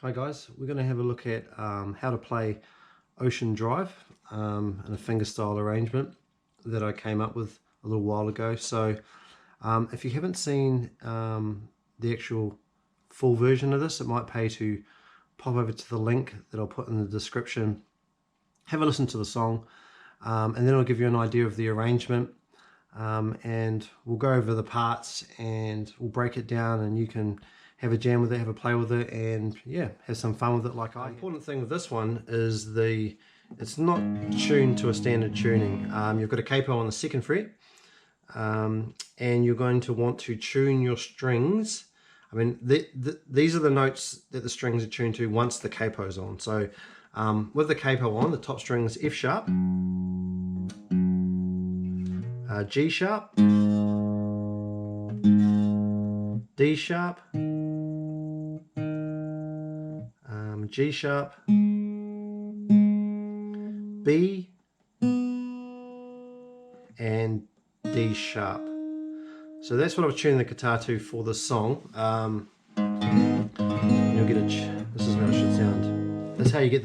Hi guys, we're going to have a look at how to play Ocean Drive in a fingerstyle arrangement that I came up with a little while ago. So if you haven't seen the actual full version of this, it might pay to pop over to the link that I'll put in the description, have a listen to the song, and then I'll give you an idea of the arrangement, and we'll go over the parts and we'll break it down, and you can have a jam with it, have a play with it, and yeah, have some fun with it like I have. The important thing with this one is it's not tuned to a standard tuning. You've got a capo on the 2nd fret, and you're going to want to tune your strings. I mean, these are the notes that the strings are tuned to once the capo's on. So with the capo on, the top string is F sharp, G sharp, D sharp, G sharp, B, and D sharp. So that's what I was tuning the guitar to for this song. You'll get this is how it should sound. That's how you get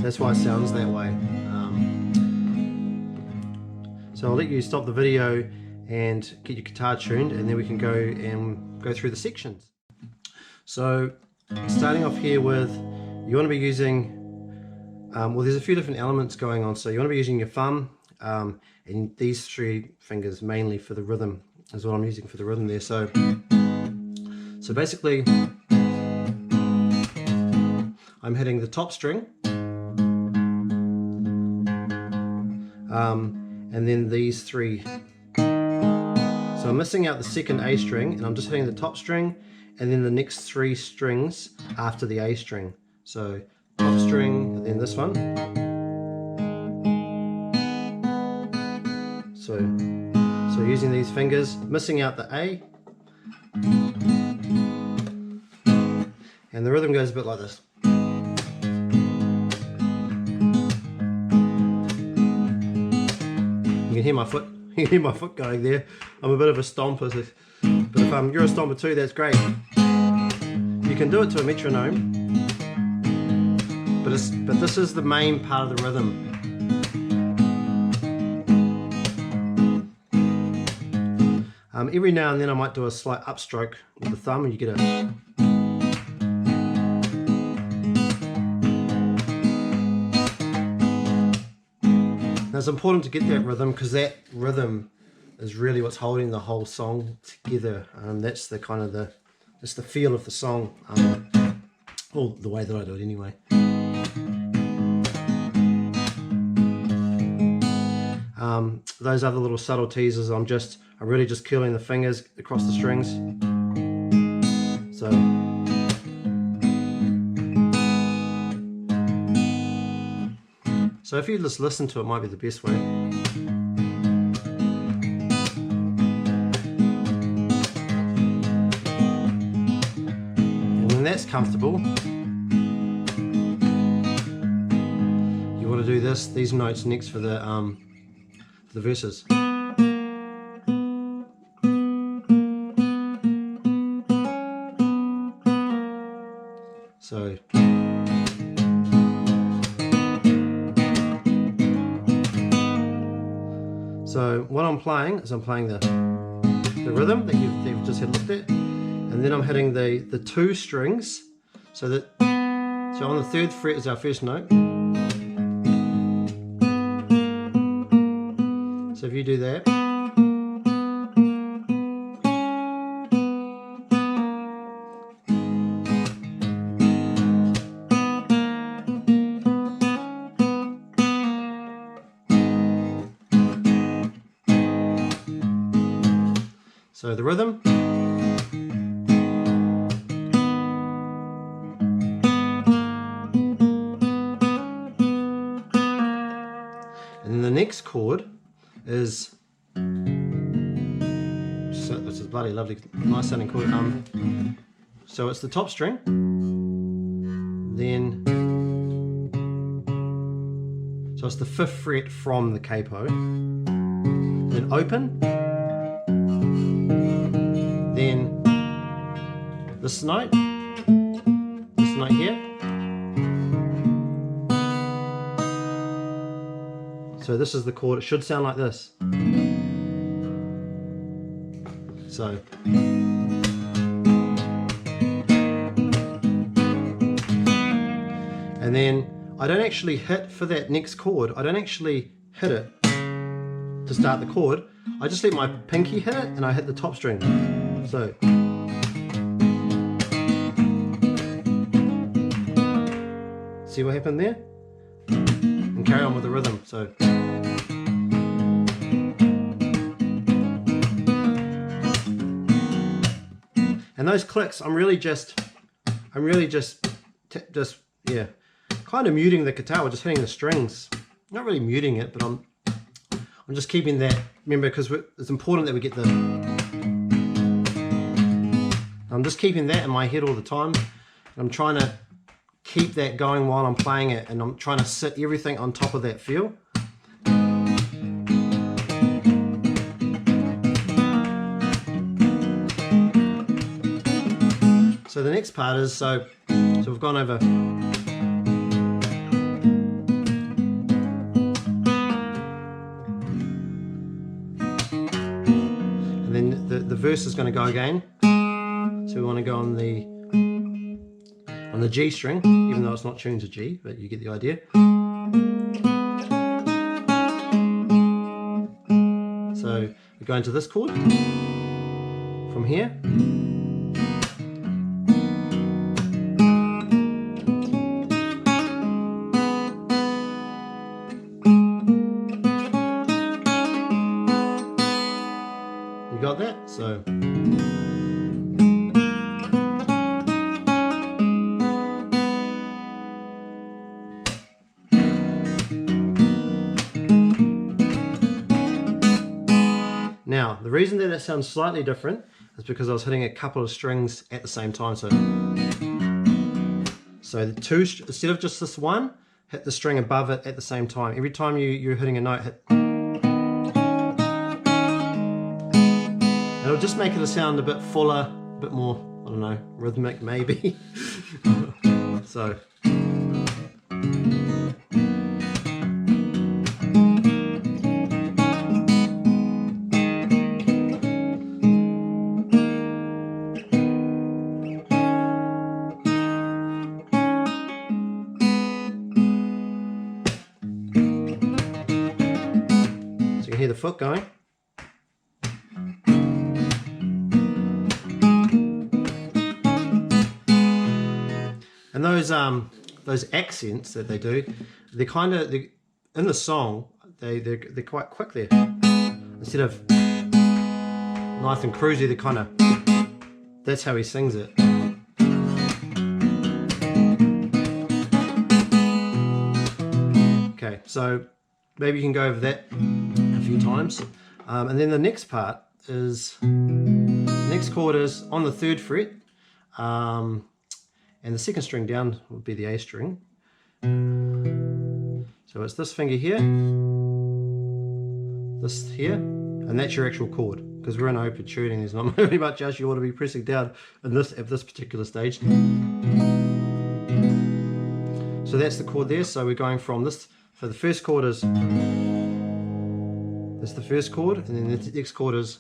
that's why it sounds that way. So I'll let you stop the video and get your guitar tuned, and then we can go through the sections. So starting off here with, you want to be using, well, there's a few different elements going on. So you want to be using your thumb and these 3 fingers mainly for the rhythm is what I'm using for the rhythm there. So basically I'm hitting the top string, and then these 3. So I'm missing out the 2nd A string, and I'm just hitting the top string and then the next 3 strings after the A string. So top string and then this one. So using these fingers, missing out the A, and the rhythm goes a bit like this. You can hear my foot. You can hear my foot going there. I'm a bit of a stomper, but if you're a stomper too, that's great. You can do it to a metronome, but this is the main part of the rhythm. Every now and then I might do a slight upstroke with the thumb, and you get a. Now it's important to get that rhythm, because that rhythm is really what's holding the whole song together. That's the kind of it's the feel of the song, or the way that I do it anyway. Those other little subtleties is I'm really just curling the fingers across the strings. So if you just listen to it, might be the best way. And when that's comfortable, you want to do these notes next for the verses. So what I'm playing is I'm playing the rhythm that you've just had looked at, and then I'm hitting the 2 strings. So on the 3rd fret is our first note. So if you do that, so the rhythm, and then the next chord is, so this is bloody lovely, nice sounding chord. So it's the top string, then so it's the 5th fret from the capo, then open, then this note here. So this is the chord. It should sound like this. So and then I don't actually hit for that next chord. I don't actually hit it to start the chord. I just let my pinky hit it and I hit the top string. So see what happened there? And carry on with the rhythm. So and those clicks, I'm really just yeah, kind of muting the guitar, or just hitting the strings. Not really muting it, but I'm just keeping that. Remember, because it's important that we get the. I'm just keeping that in my head all the time. I'm trying to keep that going while I'm playing it, and I'm trying to sit everything on top of that feel. So the next part is, so we've gone over. And then the verse is going to go again. So we want to go on the G string, even though it's not tuned to G, but you get the idea. So we go into this chord from here. You got that? So now, the reason that it sounds slightly different is because I was hitting a couple of strings at the same time. So the two, instead of just this one, hit the string above it at the same time. Every time you're hitting a note, hit. It'll just make it sound a bit fuller, a bit more, I don't know, rhythmic maybe. So. You can hear the foot going. And those accents that they do, they're kind of in the song. They're quite quick there. Instead of nice and cruisy, they're kind of. That's how he sings it. Okay, so maybe you can go over that a few times, and then the next part is. Next chord is on the 3rd fret. And the 2nd string down would be the A string. So it's this finger here, this here, and that's your actual chord. Because we're in open tuning, there's not very much else you ought to be pressing down in this at this particular stage. So that's the chord there. So we're going from this. So the first chord is. That's the first chord, and then the next chord is.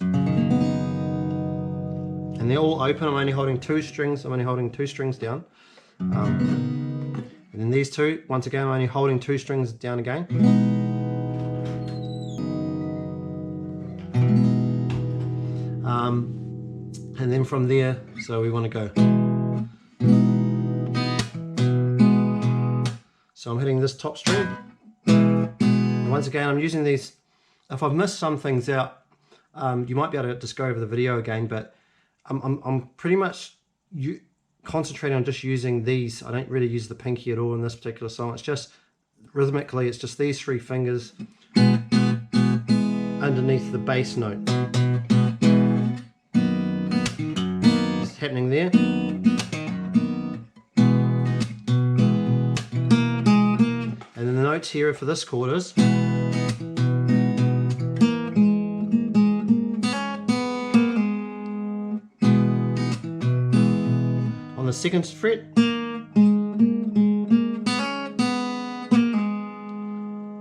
And they're all open. I'm only holding 2 strings. I'm only holding 2 strings down. And then these two, once again, I'm only holding 2 strings down again. And then from there, so we want to go. So I'm hitting this top string. And once again, I'm using these. If I've missed some things out, you might be able to just go over the video again, but I'm pretty much concentrating on just using these. I don't really use the pinky at all in this particular song. It's just rhythmically, it's just these 3 fingers underneath the bass note. It's happening there. And then the notes here for this chord is. the 2nd fret.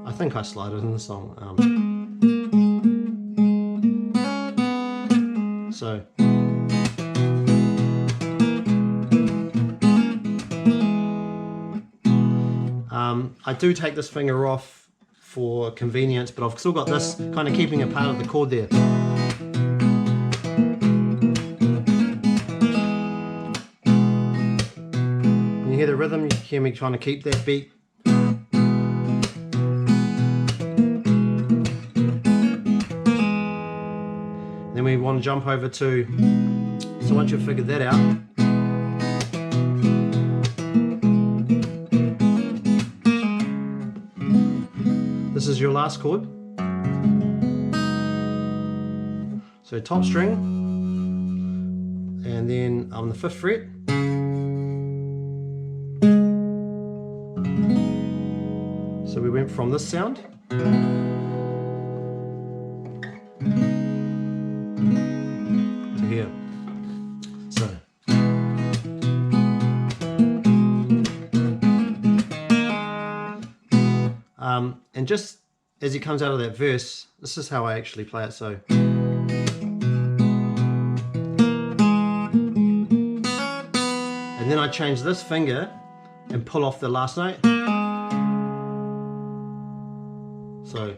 I think I slide it in the song. So I do take this finger off for convenience, but I've still got this kind of keeping it part of the chord there. When you hear the rhythm, you hear me trying to keep that beat. Then we want to jump over to, so once you've figured that out, this is your last chord. So top string, and then on the 5th fret, so we went from this sound to here. So and just as he comes out of that verse, this is how I actually play it. So and then I change this finger and pull off the last note. So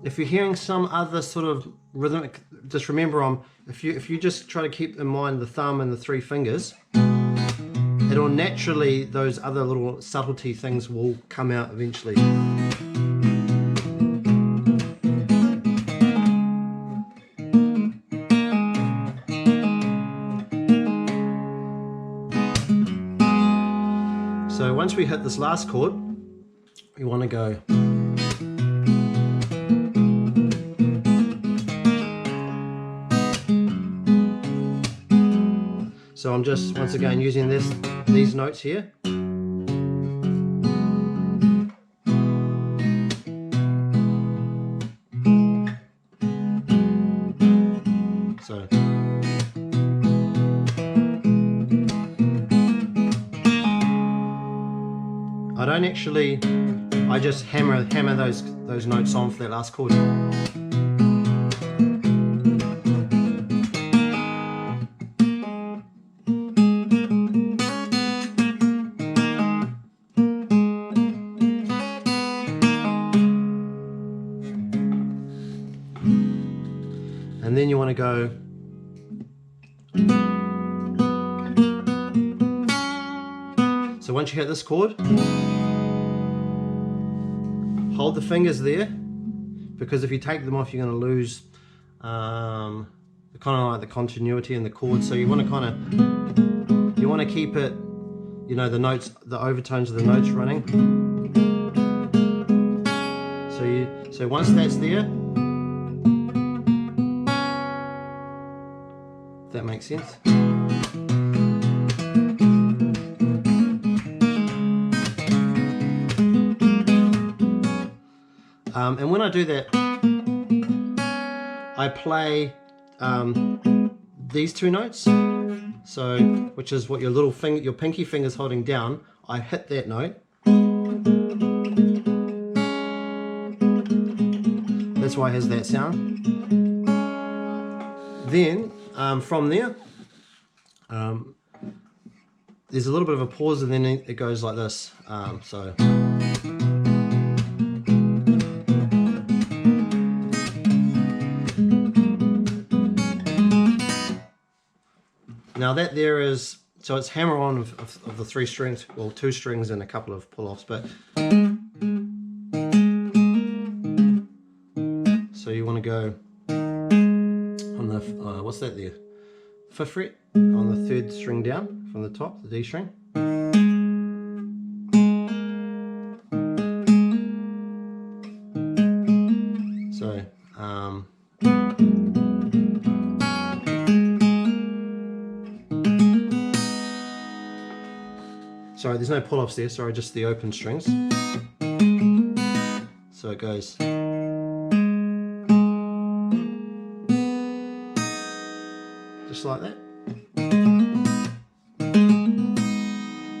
if you're hearing some other sort of rhythmic, just remember if you just try to keep in mind the thumb and the 3 fingers, it'll naturally, those other little subtlety things will come out eventually. So once we hit this last chord, we want to go. So I'm just once again using these notes here. So I don't actually, I just hammer those notes on for that last chord. And then you want to go so once you hit this chord, hold the fingers there, because if you take them off you're going to lose kind of like the continuity in the chord. So you want to keep it, you know, the notes, the overtones of the notes running. So once that's there, if that makes sense. And when I do that, I play these 2 notes. So, which is what your little finger, your pinky finger's holding down. I hit that note. That's why it has that sound. Then from there, there's a little bit of a pause, and then it goes like this. So. Now that there is, so it's hammer on of the 3 strings, well 2 strings and a couple of pull-offs, but so you want to go on the, what's that there, 5th fret on the 3rd string down from the top, the D string. So sorry, there's no pull-offs there, sorry, just the open strings. So it goes. just like that.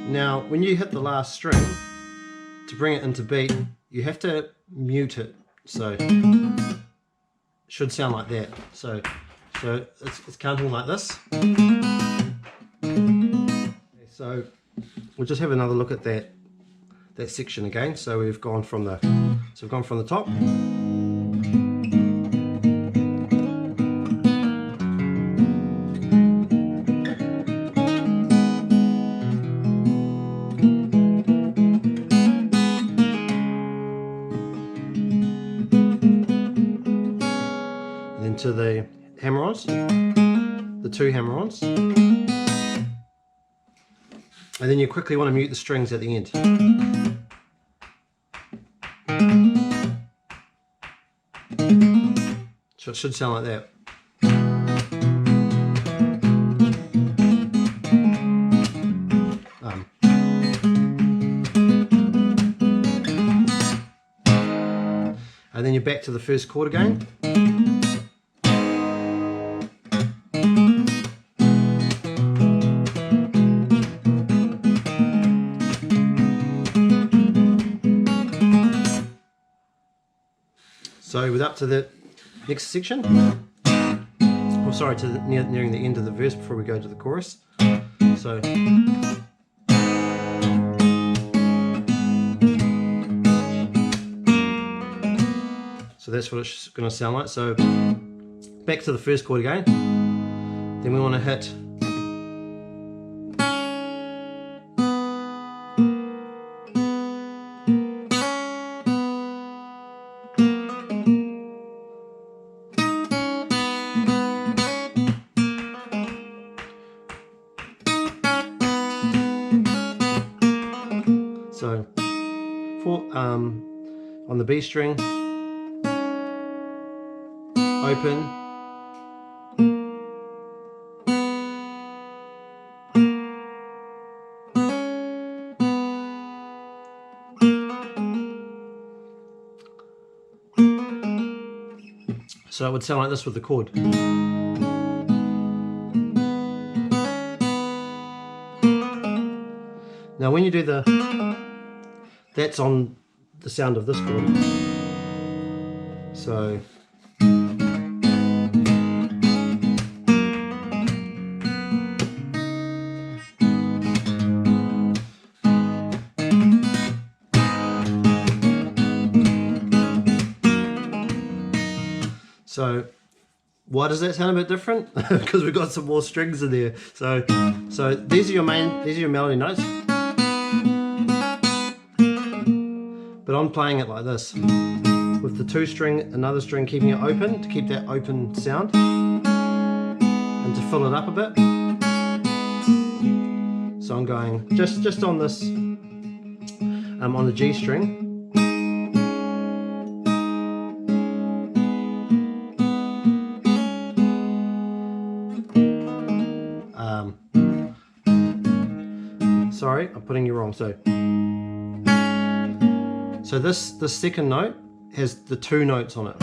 Now when you hit the last string, to bring it into beat, you have to mute it, so it should sound like that. So it's counting like this. So we'll just have another look at that section again. So we've gone from the top. To the hammer-ons, the two hammer-ons, and then you quickly want to mute the strings at the end. So it should sound like that. And then you're back to the first chord again. So we're up to the next section. Oh, sorry, to nearing the end of the verse before we go to the chorus. So that's what it's going to sound like. So back to the first chord again. Then we want to hit on the B string, open, so it would sound like this with the chord. Now when you do that's on the sound of this chord. So why does that sound a bit different? Because we've got some more strings in there. So these are your melody notes. But I'm playing it like this, with the two string, another string, keeping it open to keep that open sound, and to fill it up a bit. So I'm going just on this, on the G string. Sorry, I'm putting you wrong. So this second note has the two notes on it.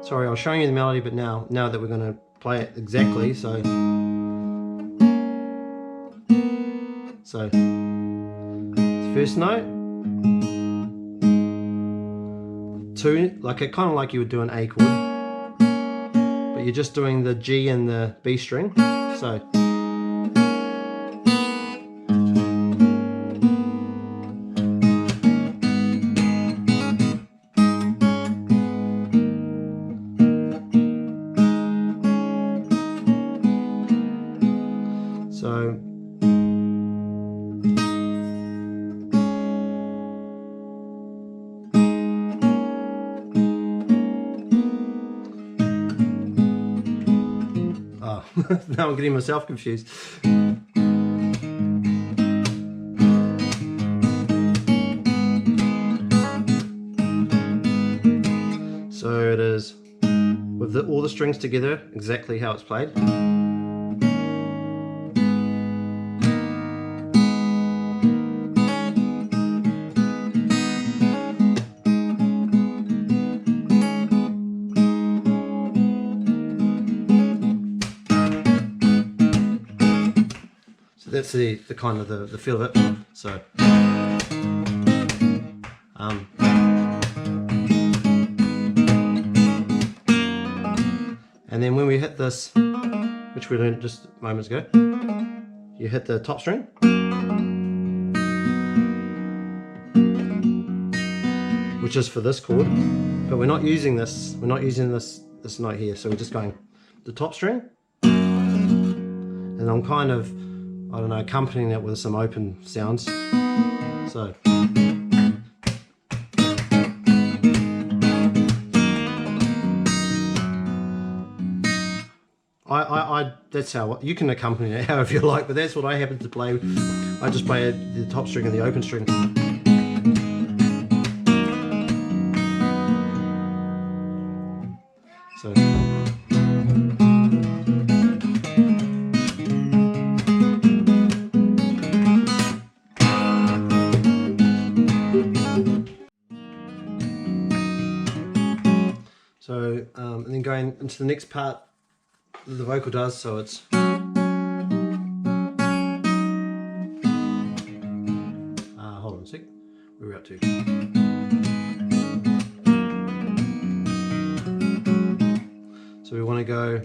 Sorry, I was showing you the melody, but now that we're going to play it exactly, so first note, two, kind of like you would do an A chord, but you're just doing the G and the B string. So. Now I'm getting myself confused. So it is with all the strings together, exactly how it's played. that's the kind of the feel of it. So and then when we hit this, which we learned just moments ago, you hit the top string, which is for this chord, but we're not using this. We're not using this note here. So we're just going the top string, and I'm kind of, I don't know, accompanying it with some open sounds. So. That's how you can accompany it however you like, but that's what I happen to play. I just play the top string and the open string. So. So, and then going into the next part that the vocal does, so it's hold on a sec, where are we up to? So we want to go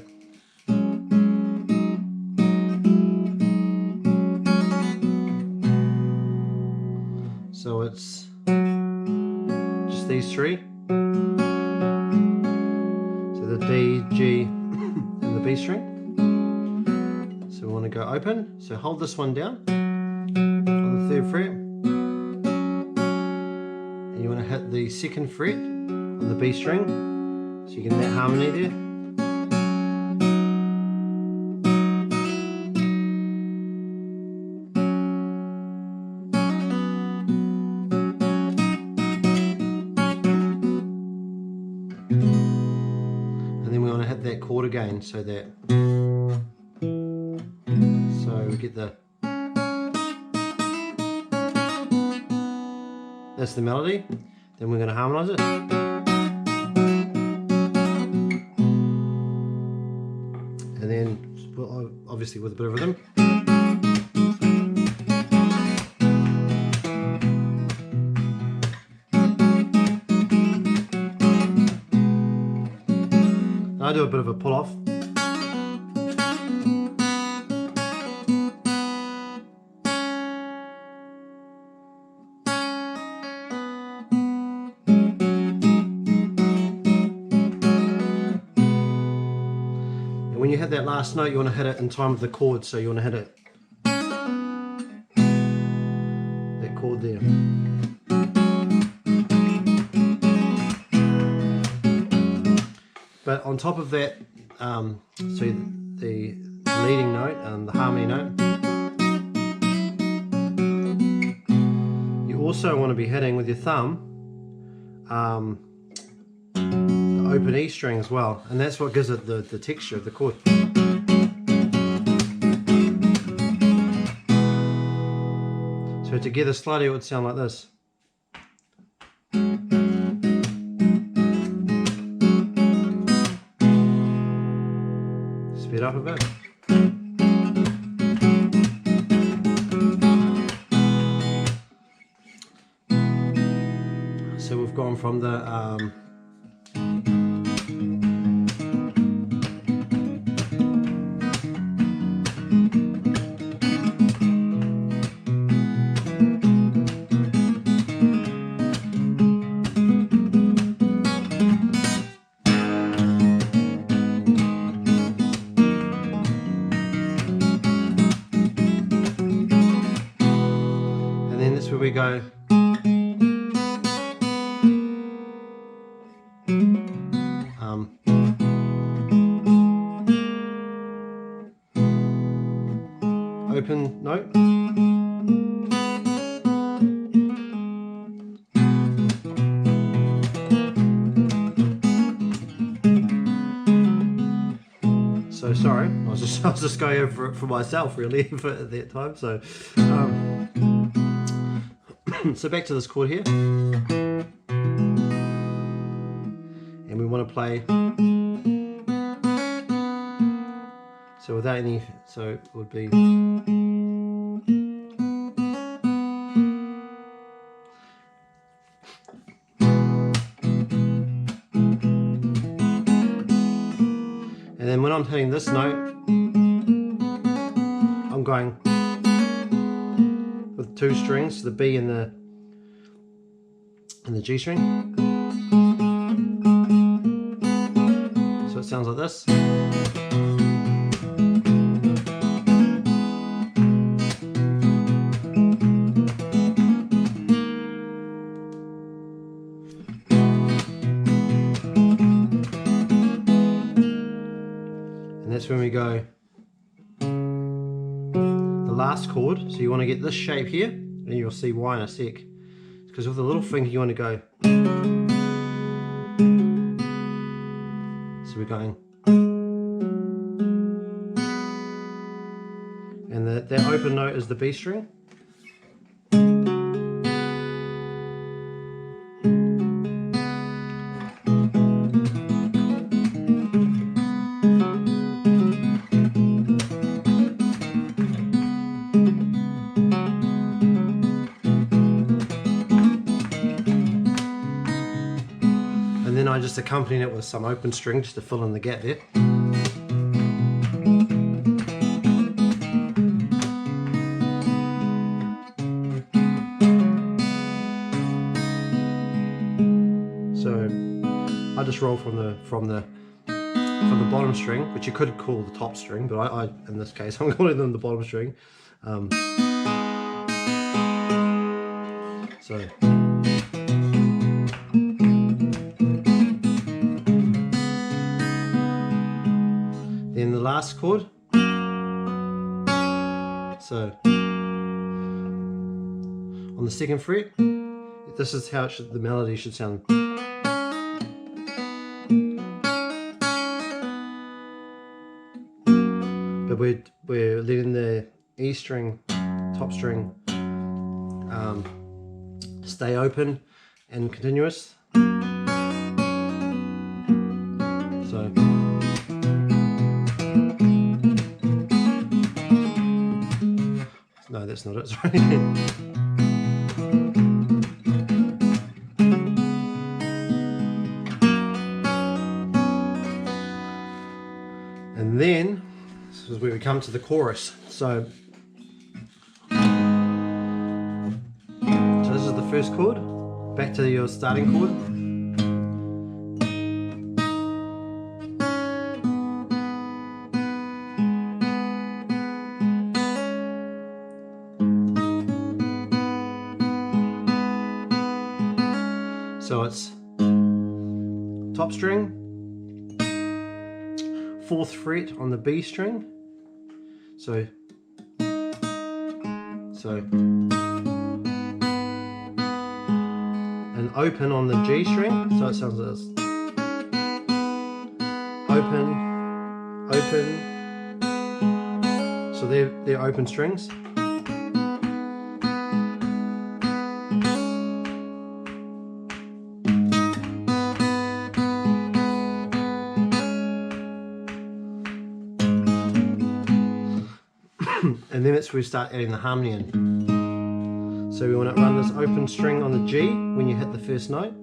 so it's just these three. The D, G, and the B string. So we want to go open. So hold this one down on the 3rd fret, and you want to hit the 2nd fret on the B string, so you get that harmony there. And then we want to hit that chord again, so that, so we get the, that's the melody. Then we're going to harmonize it. And then, obviously with a bit of rhythm. I do a bit of a pull off. And when you hit that last note, you want to hit it in time with the chord, so you want to hit it, that chord there. But on top of that, so the leading note and the harmony note, you also want to be hitting with your thumb the open E string as well, and that's what gives it the texture of the chord. So together slowly it would sound like this. Speed up a bit. So we've gone from the where we go open note, so sorry, I was just going over it for myself really for at that time. So so back to this chord here, and we want to play, so without any, so it would be, And then when I'm hitting this note, I'm going with 2 strings, the B and the G string. So it sounds like this. And that's when we go the last chord. So you want to get this shape here, and you'll see why in a sec. Because with the little finger you want to go. So we're going. And that open note is the B string. And then I just accompany it with some open string just to fill in the gap there. So I just roll from the bottom string, which you could call the top string, but I in this case I'm calling them the bottom string. So. Then the last chord. So on the 2nd fret, this is how the melody should sound. But we're letting the E string, top string, stay open and continuous. So. No, that's not it, sorry. And then, this is where we come to the chorus. So this is the first chord, back to your starting chord. So it's top string, 4th fret on the B string, so and open on the G string, so it sounds like this. Open, open, so they're open strings. And then that's where we start adding the harmony in. So we want to run this open string on the G when you hit the first note.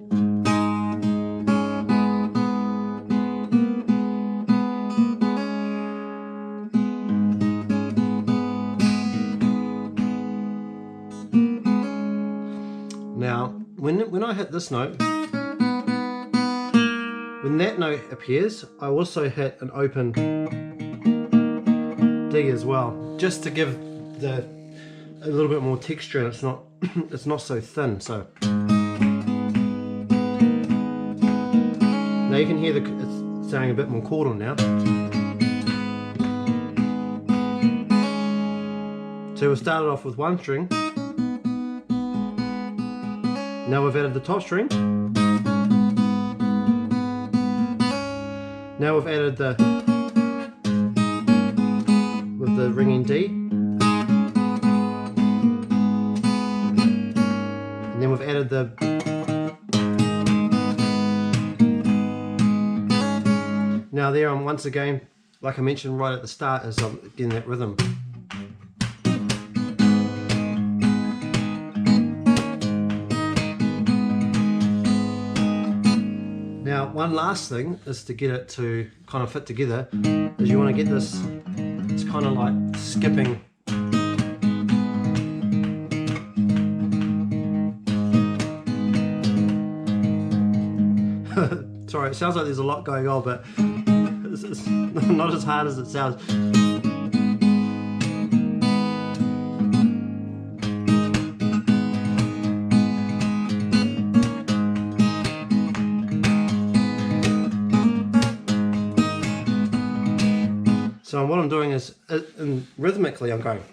Now, when I hit this note, when that note appears, I also hit an open D as well, just to give a little bit more texture, and it's not so thin. So now you can hear it's sounding a bit more chordal now. So we started off with 1 string. Now we've added the top string. Now we've added the ringing D, and then we've added the now there I'm once again, like I mentioned right at the start, is I'm getting that rhythm. Now Now, one last thing is to get it to kind of fit together, is you want to get this, it's kind of like skipping. Sorry, it sounds like there's a lot going on, but it's not as hard as it sounds. So what I'm doing is, rhythmically I'm going.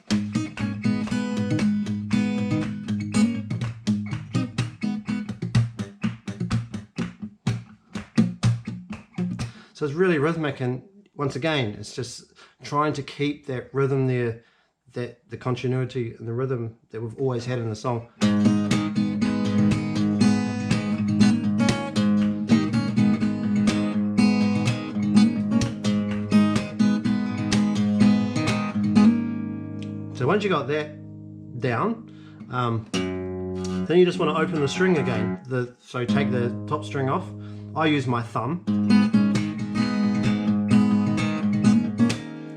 So it's really rhythmic, and once again, it's just trying to keep that rhythm there, that the continuity and the rhythm that we've always had in the song. So once you got that down, then you just want to open the string again. So take the top string off. I use my thumb.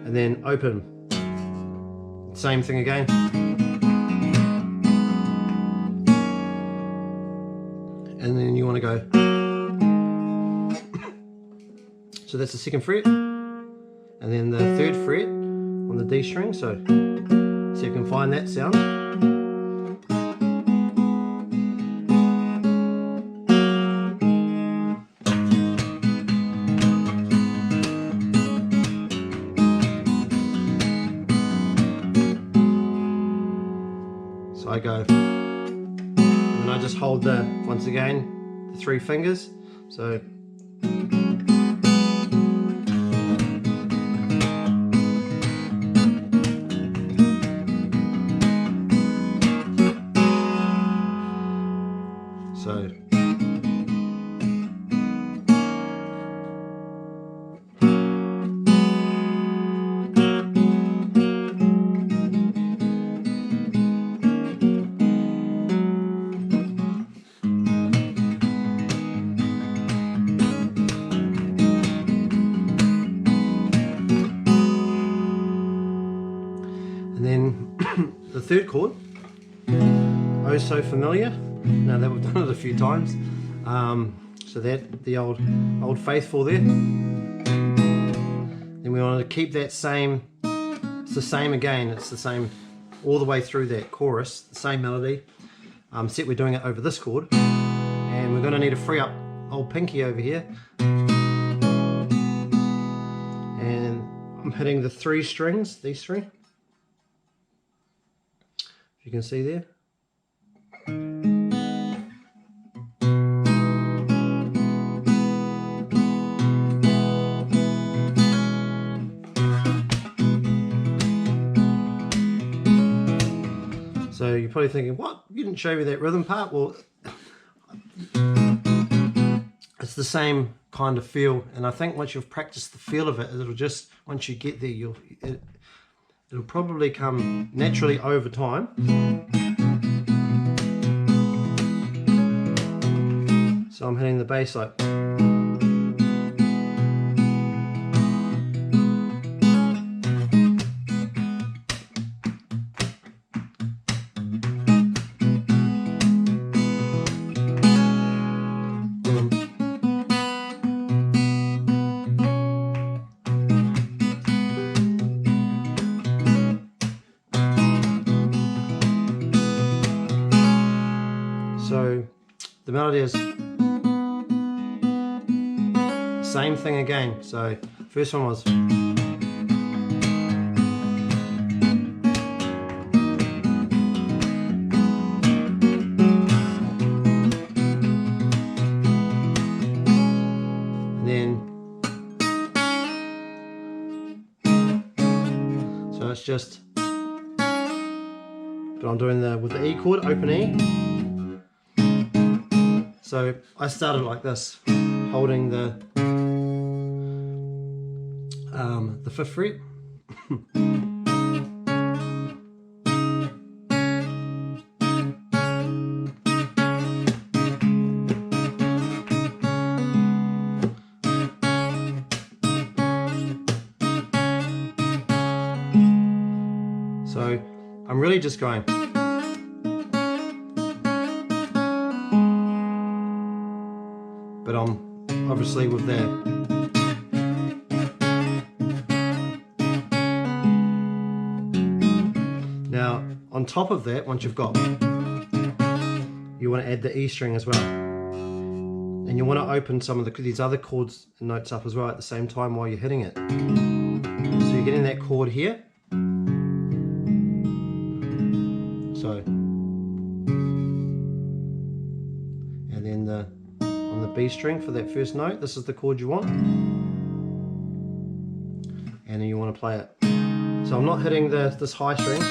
And then open. Same thing again. And then you want to go. So that's the second fret. And then the third fret on the D string. So you can find that sound. So I go, and I just hold once again, the 3 fingers. So the third chord, oh so familiar. Now that we've done it a few times, so that the old faithful there. Then we want to keep that same. It's the same again. It's the same all the way through that chorus. The same melody. Except we're doing it over this chord, and we're going to need to free up old Pinky over here. And I'm hitting the 3 strings. These 3. You can see there. So you're probably thinking, what? You didn't show me that rhythm part? Well, it's the same kind of feel, and I think once you've practiced the feel of it, it'll just, once you get there, it'll probably come naturally over time. So I'm hitting the bass like. So the melody is same thing again. So first one was so it's just, but I'm doing with the E chord, open E. So I started like this, holding the 5th fret. I'm really just going. But I'm obviously with that. Now, on top of that, once you've got, you want to add the E string as well. And you want to open some of these other chords and notes up as well at the same time while you're hitting it. So you're getting that chord here. So, and then on the B string for that first note, this is the chord you want. And then you want to play it. So I'm not hitting this high string.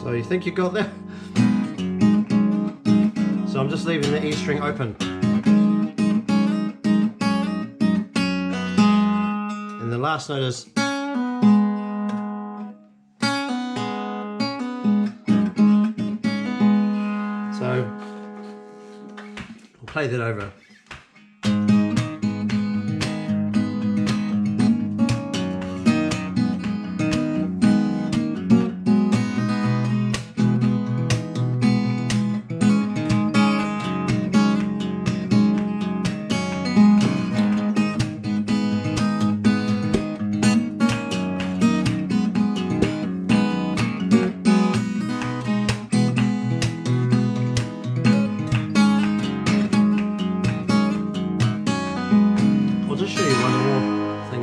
So you think you got that? So I'm just leaving the E string open. And the last note is. So we'll play that over.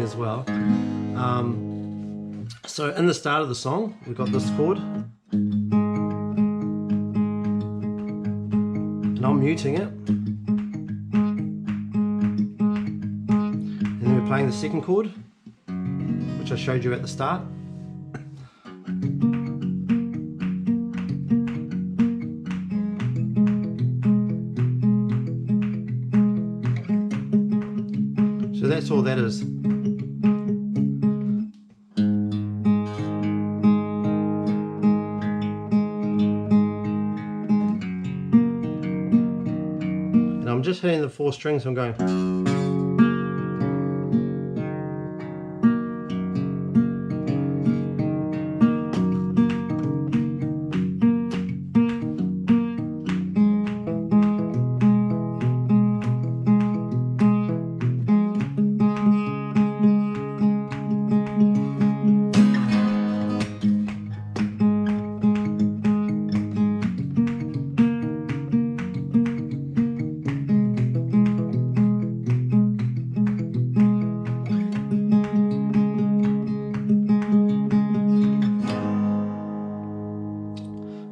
As well. So in the start of the song we've got this chord and I'm muting it, and then we're playing the second chord which I showed you at the start. So that's all that is. I'm just hitting the 4 strings, I'm going.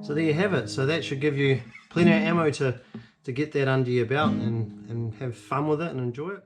So there you have it. So that should give you plenty of ammo to get that under your belt and have fun with it and enjoy it.